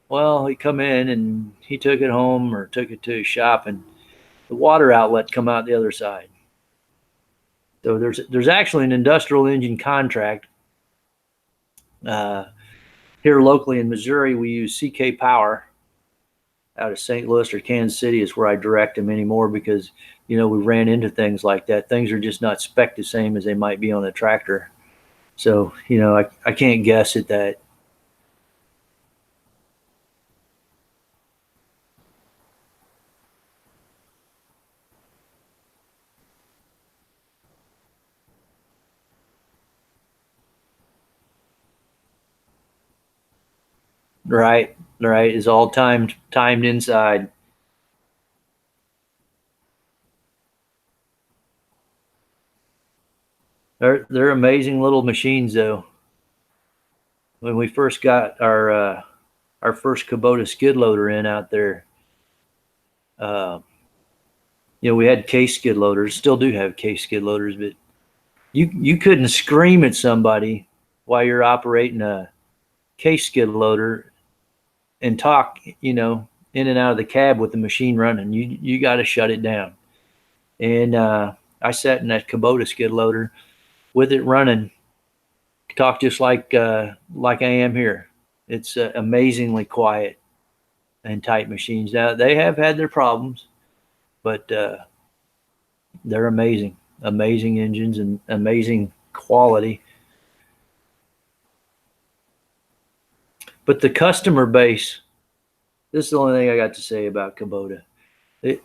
Well, he come in and he took it home or took it to his shop, and the water outlet come out the other side. So there's actually an industrial engine contract. Uh, Here locally in Missouri, we use CK Power out of St. Louis or Kansas City is where I direct them anymore, because we ran into things like that. Things are just not spec the same as they might be on a tractor. So I can't guess at that. Right, right. Is all timed inside. They're amazing little machines though. When we first got our first Kubota skid loader in out there, uh, we had case skid loaders. Still do have case skid loaders, but you couldn't scream at somebody while you're operating a case skid loader and talk, in and out of the cab with the machine running. You got to shut it down. And I sat in that Kubota skid loader with it running, talk just like I am here. It's amazingly quiet and tight machines. Now they have had their problems, but they're amazing, amazing engines and amazing quality. But the customer base, this is the only thing I got to say about Kubota. It,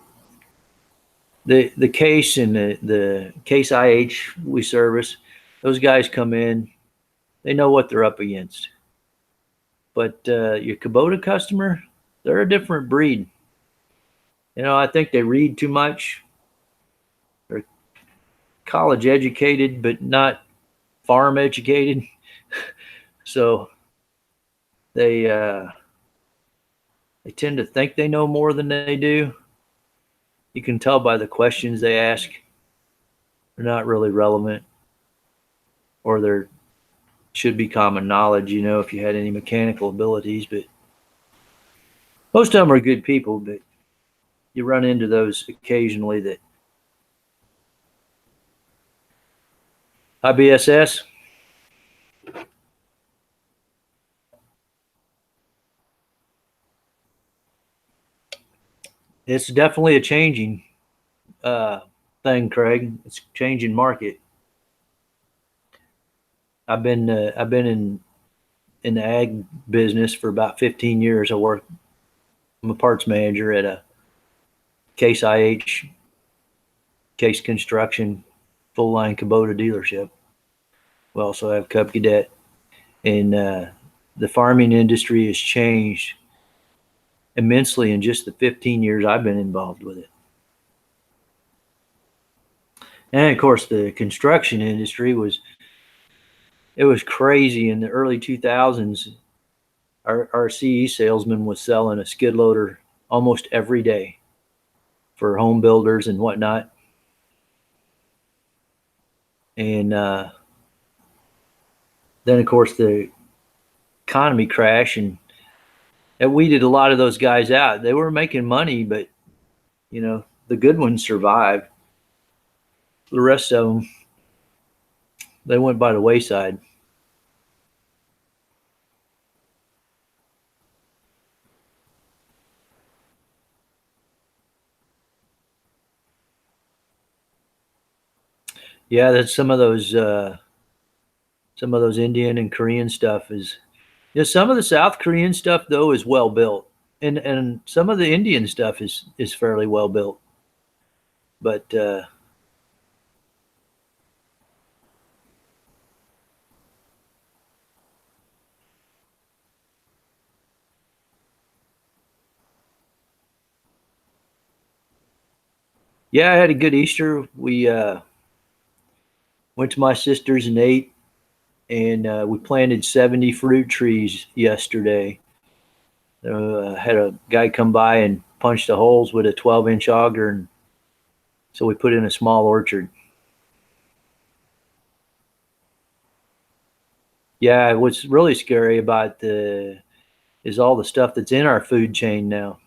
the case and the case IH we service, those guys come in, they know what they're up against. But your Kubota customer, they're a different breed. I think they read too much. They're college educated, but not farm educated. So they tend to think they know more than they do. You can tell by the questions they ask. They're not really relevant, or there should be common knowledge, if you had any mechanical abilities. But most of them are good people, but you run into those occasionally. That IBSS, it's definitely a changing thing, Craig. It's changing market. I've been in the ag business for about 15 years. I'm a parts manager at a Case IH, Case Construction, full line Kubota dealership. We also have Cub Cadet, and the farming industry has changed immensely in just the 15 years I've been involved with it. And of course, the construction industry was crazy in the early 2000s. Our CE salesman was selling a skid loader almost every day for home builders and whatnot. And then, of course, the economy crash, and it weeded a lot of those guys out. They were making money, but the good ones survived. The rest of them, they went by the wayside. Yeah, that's some of those Indian and Korean stuff is. Some of the South Korean stuff though is well built, and some of the Indian stuff is fairly well built. But yeah, I had a good Easter. We went to my sister's and ate, and we planted 70 fruit trees yesterday. Had a guy come by and punch the holes with a 12-inch auger, and so we put in a small orchard. Yeah, what's really scary about is all the stuff that's in our food chain now.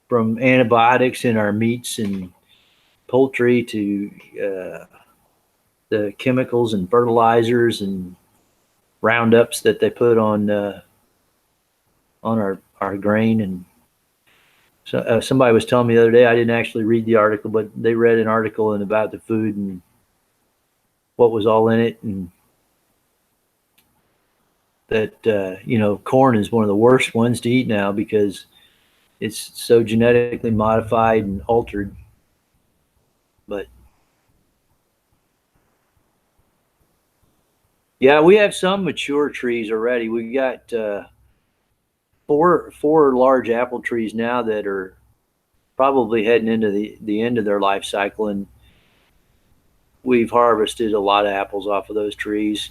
From antibiotics in our meats and poultry to the chemicals and fertilizers and roundups that they put on our grain. And so somebody was telling me the other day, I didn't actually read the article, but they read an article about the food and what was all in it, and that corn is one of the worst ones to eat now because it's so genetically modified and altered. But Yeah, we have some mature trees already. We got four large apple trees now that are probably heading into the end of their life cycle, and we've harvested a lot of apples off of those trees.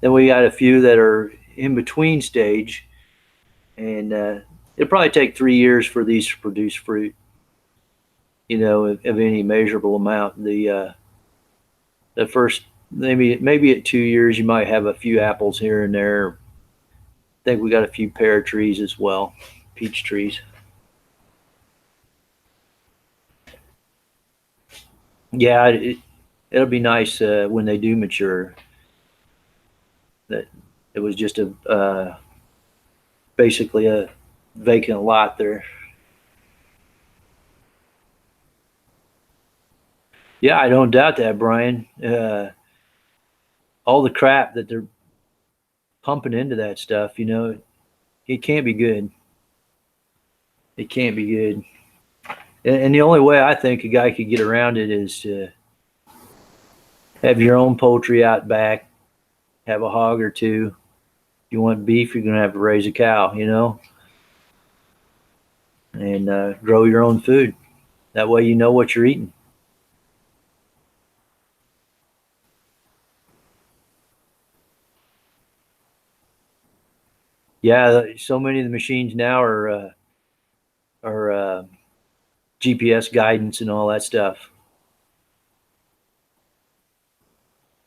Then we got a few that are in between stage, and it'll probably take 3 years for these to produce fruit. Of any measurable amount. The first maybe at 2 years you might have a few apples here and there. I think we got a few pear trees as well, peach trees. Yeah, it'll be nice when they do mature. That it was just a basically a vacant lot there. Yeah, I don't doubt that, Brian. All the crap that they're pumping into that stuff, it can't be good. It can't be good. And the only way I think a guy could get around it is to have your own poultry out back, have a hog or two. If you want beef, you're going to have to raise a cow, and grow your own food. That way you know what you're eating. Yeah, so many of the machines now are GPS guidance and all that stuff.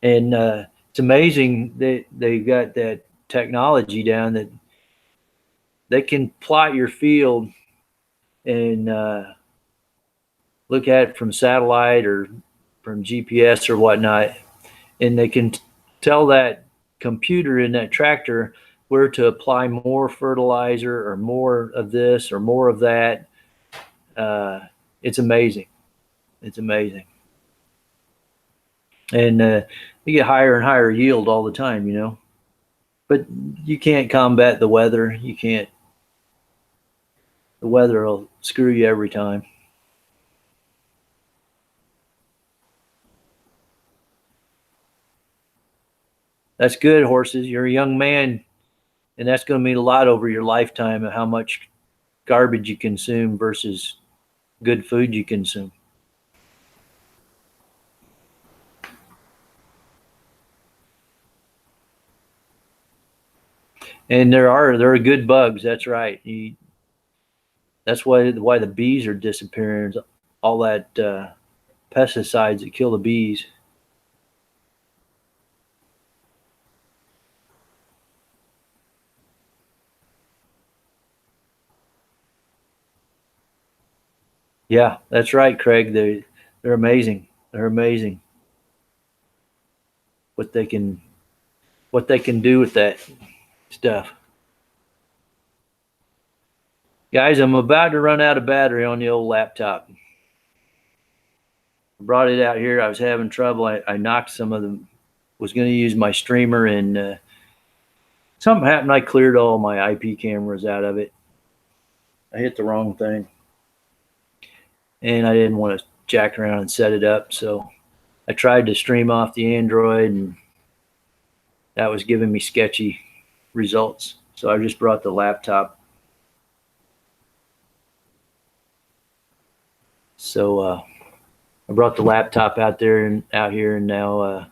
And it's amazing that they got that technology down that they can plot your field and look at it from satellite or from GPS or whatnot, and they can tell that computer in that tractor where to apply more fertilizer or more of this or more of that. It's amazing. It's amazing. And you get higher and higher yield all the time. But you can't combat the weather. You can't. The weather will screw you every time. That's good, horses. You're a young man, and that's going to mean a lot over your lifetime of how much garbage you consume versus good food you consume. And there are good bugs. That's right. That's why the bees are disappearing. All that pesticides that kill the bees. Yeah, that's right, Craig. They're amazing. They're amazing. What they can what they can do with that stuff. Guys, I'm about to run out of battery on the old laptop. I brought it out here. I was having trouble. I knocked some of them. Was going to use my streamer, and something happened. I cleared all my IP cameras out of it. I hit the wrong thing, and I didn't want to jack around and set it up. So I tried to stream off the Android, and that was giving me sketchy results. So I just brought the laptop. So I brought the laptop out here, and now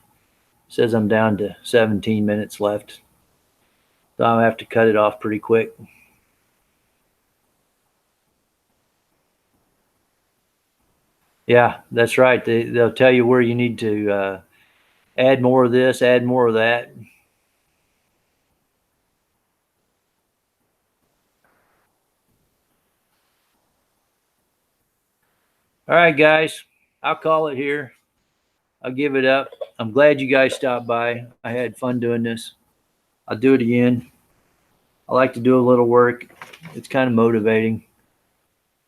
says I'm down to 17 minutes left. So I'll have to cut it off pretty quick. Yeah, that's right. They'll tell you where you need to add more of this, add more of that. All right, guys, I'll call it here. I'll give it up. I'm glad you guys stopped by. I had fun doing this. I'll do it again. I like to do a little work. It's kind of motivating.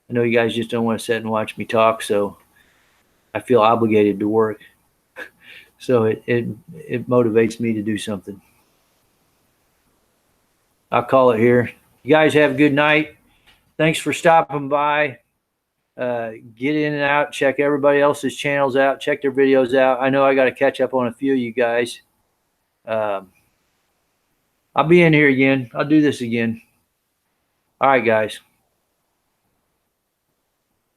I know you guys just don't want to sit and watch me talk, so I feel obligated to work. So it motivates me to do something. I'll call it here. You guys have a good night. Thanks for stopping by. Get in and out. Check everybody else's channels out. Check their videos out. I know I got to catch up on a few of you guys. Um, I'll be in here again. I'll do this again. All right, guys.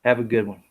Have a good one.